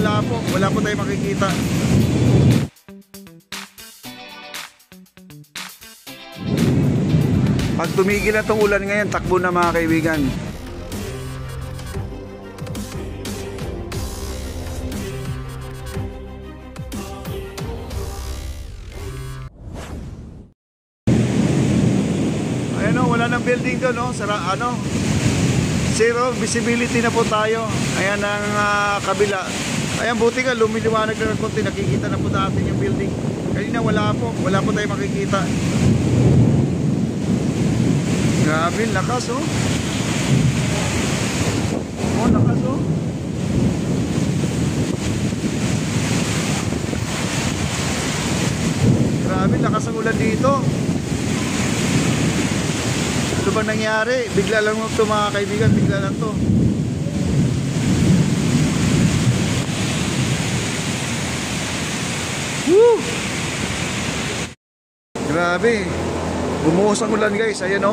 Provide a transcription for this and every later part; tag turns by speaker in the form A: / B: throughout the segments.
A: wala po tayong makikita. Pag tumigil na itong ulan ngayon, takbo na mga kaibigan. Ayan o, wala ng building doon, no? Zero visibility na po tayo. Ayan ang kabila. Ayan, buti nga lumiliwanag na ng konti, nakikita na po natin yung building. Kanina wala po tayong makikita. Grabe, lakas oh. Oh, lakas oh. Grabe, lakas ang ulan dito. Ano ba nangyari? Bigla lang ito mga kaibigan, bigla lang to. Woo! Grabe. Bumuhos ang ulan guys, ayan o.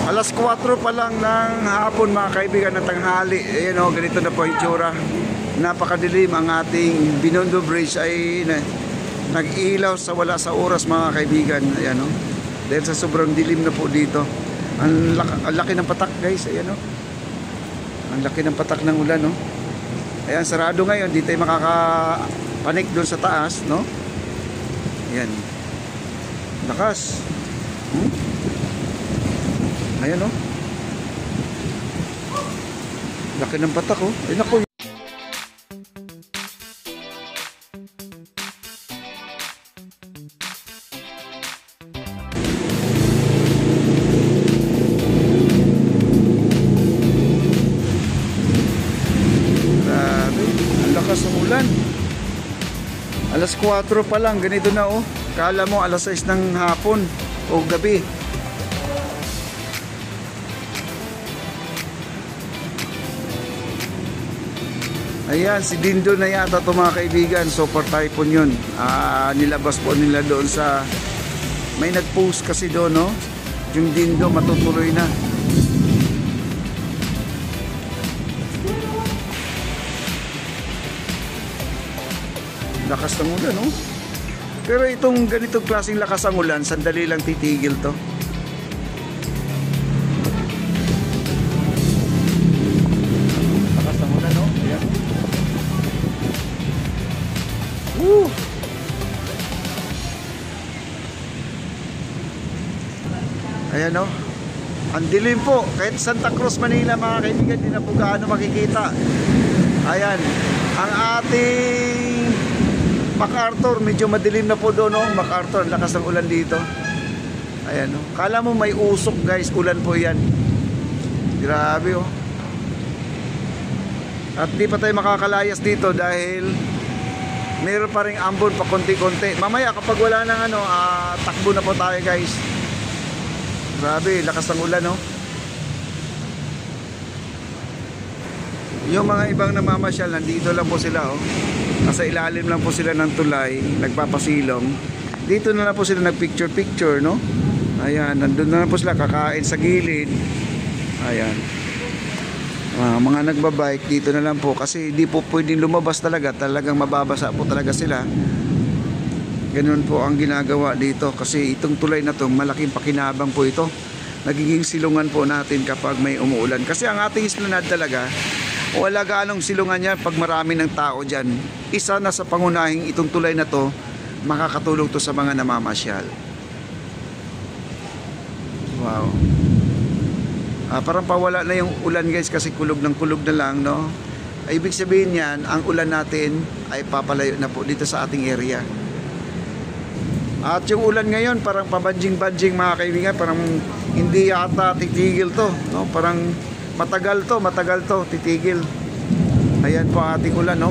A: Alas 4 pa lang ng hapon mga kaibigan na tanghali. Ayan o, ganito na po yung tsura. Napakadilim ang ating Binondo Bridge ay nag-ilaw sa wala sa oras mga kaibigan. Ayan o. Dahil sa sobrang dilim na po dito. Ang laki ng patak guys, ayan o. Ang laki ng patak ng ulan o. Ayan, sarado ngayon, di tayo makakapanik doon sa taas, no? Ayan. Lakas. Ayan o. Laki ng patak o. Ay naku. Grabe. Ang lakas ng ulan. Alas 4 pa lang, ganito na oh. Kala mo alas 6 ng hapon o gabi. Ayan, si Dindo na yata ito mga kaibigan. Super typhoon yun. Nilabas po nila doon sa... May nag-post kasi doon, no? Yung Dindo matutuloy na. Lakas ng ulan, no? Pero itong ganitong klaseng lakas ang ulan, sandali lang titigil to. Lakas ng ulan, no? Ayan. Woo! Ayan, no? Ang dilim po. Kahit Santa Cruz, Manila, mga kaibigan, di na po gaano makikita. Ayan. Ang ating MacArthur, medyo madilim na po doon, no? MacArthur, lakas ng ulan dito. Ayan, no? Kala mo may usok, guys. Ulan po yan. Grabe, oh. At di pa tayo makakalayas dito dahil meron pa ring ambon pa konti-konti. Mamaya, kapag wala nang takbo na po tayo, guys. Grabe, lakas ng ulan, no? Yung mga ibang namamasyal, nandito lang po sila, oh. Nasa ilalim lang po sila ng tulay, nagpapasilong. Dito na lang po sila nagpicture-picture, no? Ayan, nandun na lang po sila kakain sa gilid. Ayan. Mga nagbabike, dito na lang po. Kasi di po pwedeng lumabas talaga. Talagang mababasa po talaga sila. Ganun po ang ginagawa dito. Kasi itong tulay na to, malaking pakinabang po ito. Nagiging silungan po natin kapag may umuulan. Kasi ang ating esplanade talaga, wala ganong silungan yan pag marami ng tao dyan. Isa na sa pangunahing itong tulay na to, makakatulong to sa mga namamasyal. Wow. Parang pawala na yung ulan guys kasi kulog na lang, no? Ibig sabihin yan, ang ulan natin ay papalayo na po dito sa ating area. At yung ulan ngayon parang pabanjing-banjing mga kaibigan, parang hindi yata titigil to, no? Parang matagal to, titigil. Ayan po ang ating ulan, no?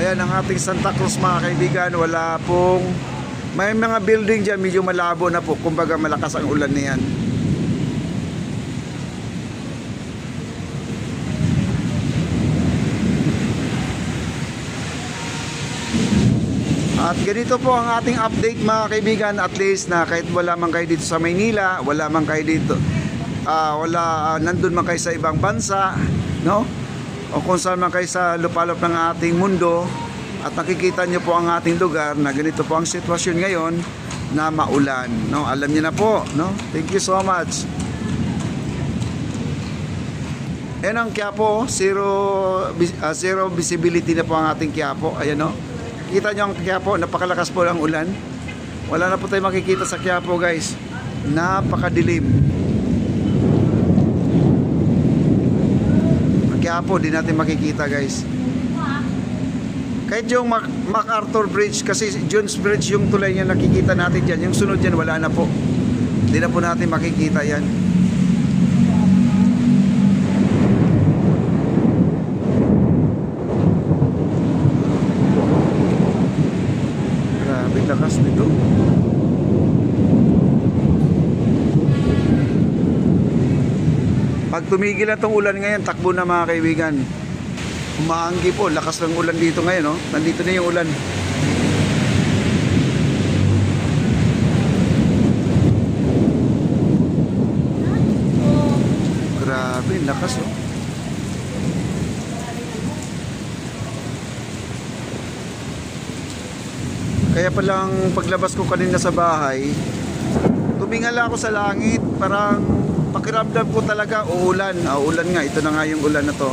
A: Ayan ang ating Santa Cruz mga kaibigan. Wala pong, may mga building dyan medyo malabo na po, kumbaga malakas ang ulan na yan. At ganito po ang ating update mga kaibigan, at least na kahit wala man kayo dito sa Maynila, wala man kayo dito, nandun man kayo sa ibang bansa, no? O kung saan man kayo sa lupalop ng ating mundo, at nakikita nyo po ang ating lugar na ganito po ang sitwasyon ngayon na maulan, no? Alam niyo na po, no? Thank you so much. Ayan ang Quiapo, zero visibility na po ang ating Quiapo. Ayan, no? Kita nyo ang Quiapo, napakalakas po ang ulan. Wala na po tayo makikita sa Quiapo, guys. Napakadilim. Ang Quiapo, di natin makikita, guys. Kahit yung MacArthur Bridge, kasi Jones Bridge yung tulay niya nakikita natin dyan. Yung sunod yan, wala na po. Di na po natin makikita yan. Lakas nito. Pag tumigil na itong ulan ngayon, takbo na mga kaibigan. Umaanggi po, lakas ng ulan dito ngayon, no? Nandito na yung ulan. Grabe, lakas, oh. Kaya palang paglabas ko kanina sa bahay, tumingala ako sa langit, parang pakiramdam ko talaga uulan. Ulan nga, ito na nga yung ulan na to.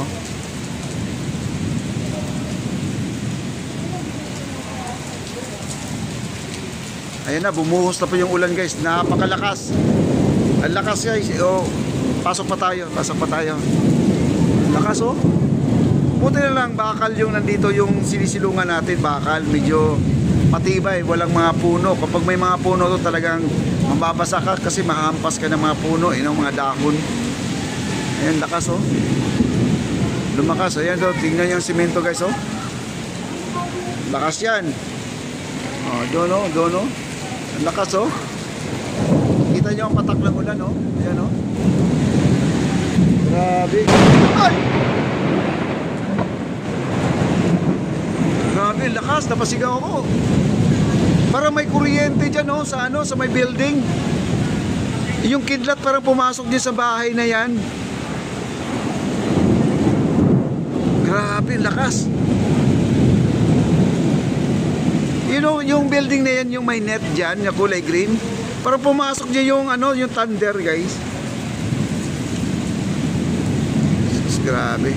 A: Ayan na, bumuhos na po yung ulan, guys. Napakalakas. Ang lakas, guys. Pasok pa tayo, pasok pa tayo. Lakas, oh. Buti na lang, bakal yung nandito, yung sinisilungan natin, bakal, medyo matibay, walang mga puno. Kapag may mga puno to, talagang mababasa ka kasi mahampas ka ng mga puno, mga dahon. Ayan, lakas, oh. Lumakas, ayan, oh. Tingnan yung simento, guys, oh. Lakas yan. Doon, oh. Ang lakas, oh. Kita nyo ang patak ng ulan, oh. Ayan, oh. Grabe. Ay! Grabe, lakas, napasigaw ako. Parang may kuryente dyan, no, sa may building. Yung kidlat parang pumasok din sa bahay na yan. Grabe, lakas. Yung building na yan, yung may net dyan, yung kulay green, parang pumasok dyan yung thunder, guys. Grabe.